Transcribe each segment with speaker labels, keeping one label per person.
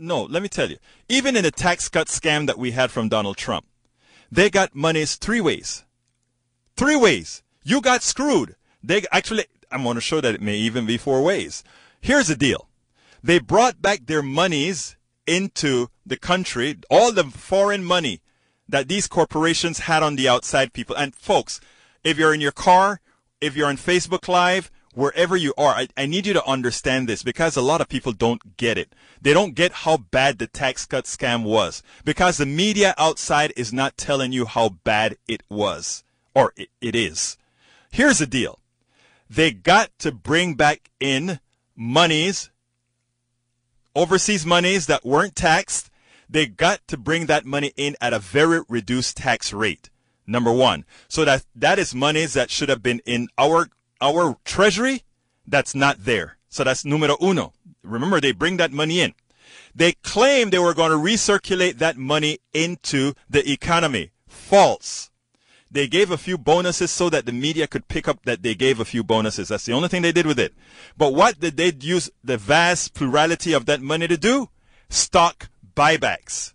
Speaker 1: no, let me tell you. Even in the tax cut scam that we had from Donald Trump, they got monies three ways. Three ways. You got screwed. They actually, I'm going to show that it may even be four ways. Here's the deal. They brought back their monies into the country, all the foreign money that these corporations had on the outside people. And folks, if you're in your car, if you're on Facebook Live, wherever you are, I need you to understand this, because a lot of people don't get it. They don't get how bad the tax cut scam was, because the media outside is not telling you how bad it was, or it is. Here's the deal. They got to bring back in monies, overseas monies that weren't taxed. They got to bring that money in at a very reduced tax rate. Number one. So that is monies that should have been in our treasury, that's not there. So that's numero uno. Remember, they bring that money in. They claim they were going to recirculate that money into the economy. False. They gave a few bonuses so that the media could pick up that they gave a few bonuses. That's the only thing they did with it. But what did they use the vast plurality of that money to do? Stock buybacks.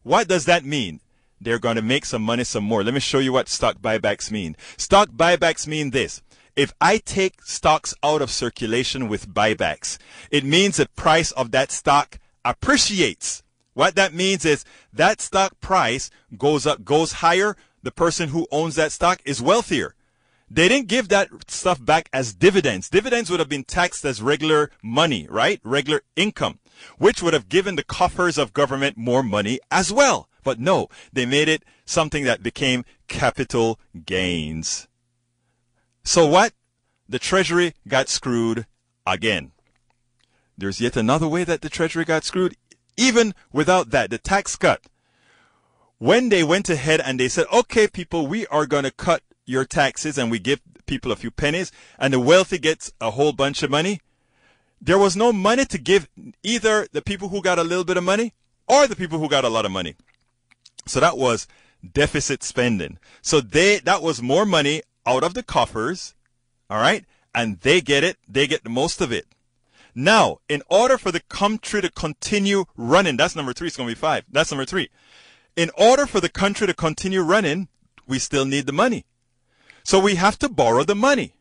Speaker 1: What does that mean? They're going to make some money some more. Let me show you what stock buybacks mean. Stock buybacks mean this. If I take stocks out of circulation with buybacks, it means the price of that stock appreciates. What that means is that stock price goes up, goes higher. The person who owns that stock is wealthier. They didn't give that stuff back as dividends. Dividends would have been taxed as regular money, right? Regular income, which would have given the coffers of government more money as well. But no, they made it something that became capital gains. So what? The Treasury got screwed again. There's yet another way that the Treasury got screwed. Even without that, the tax cut. When they went ahead and they said, okay, people, we are going to cut your taxes and we give people a few pennies and the wealthy gets a whole bunch of money. There was no money to give either the people who got a little bit of money or the people who got a lot of money. So that was deficit spending. So that was more money out of the coffers, all right? And they get it. They get the most of it. Now, in order for the country to continue running, that's number 3. It's going to be 5. That's number 3. In order for the country to continue running, we still need the money. So we have to borrow the money.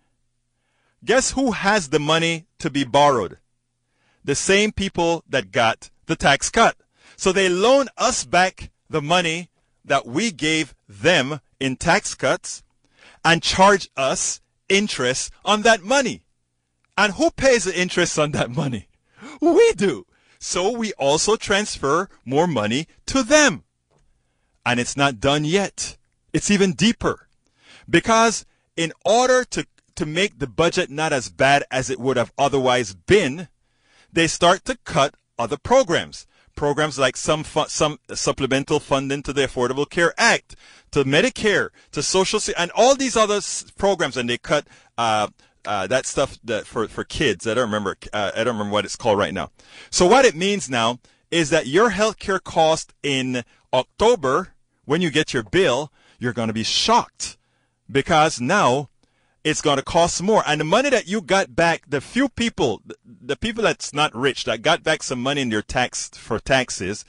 Speaker 1: Guess who has the money to be borrowed? The same people that got the tax cut. So they loan us back the money that we gave them in tax cuts and charge us interest on that money. And who pays the interest on that money? We do. So we also transfer more money to them. And it's not done yet. It's even deeper. Because in order to make the budget not as bad as it would have otherwise been, they start to cut other programs. Programs like some supplemental funding to the Affordable Care Act, to Medicare, to Social Security, and all these other programs. And they cut that stuff for kids. I don't remember what it's called right now. So what it means now is that your health care cost in October, when you get your bill, you're going to be shocked because now it's going to cost more. And the money that you got back, the few people, the people that's not rich, that got back some money in their taxes,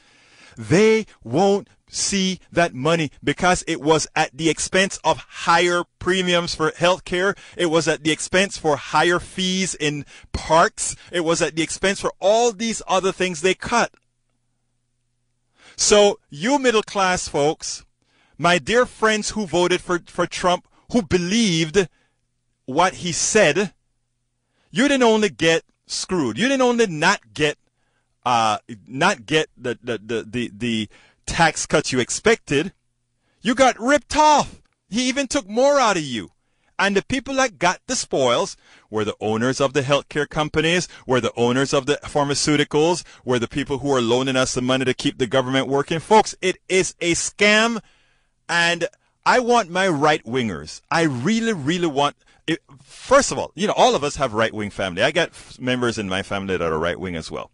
Speaker 1: they won't see that money because it was at the expense of higher premiums for health care. It was at the expense for higher fees in parks. It was at the expense for all these other things they cut. So you middle class folks, my dear friends who voted for Trump, who believed what he said, you didn't only get screwed. You didn't only not get the tax cuts you expected. You got ripped off. He even took more out of you. And the people that got the spoils were the owners of the healthcare companies, were the owners of the pharmaceuticals, were the people who are loaning us the money to keep the government working. Folks, it is a scam. And I want my right-wingers. I really, really want... First of all, all of us have right-wing family. I got members in my family that are right-wing as well.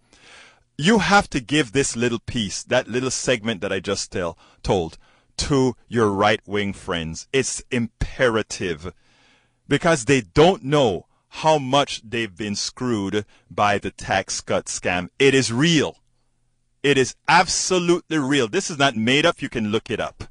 Speaker 1: You have to give this little piece, that little segment that I just told, to your right-wing friends. It's imperative because they don't know how much they've been screwed by the tax cut scam. It is real. It is absolutely real. This is not made up. You can look it up.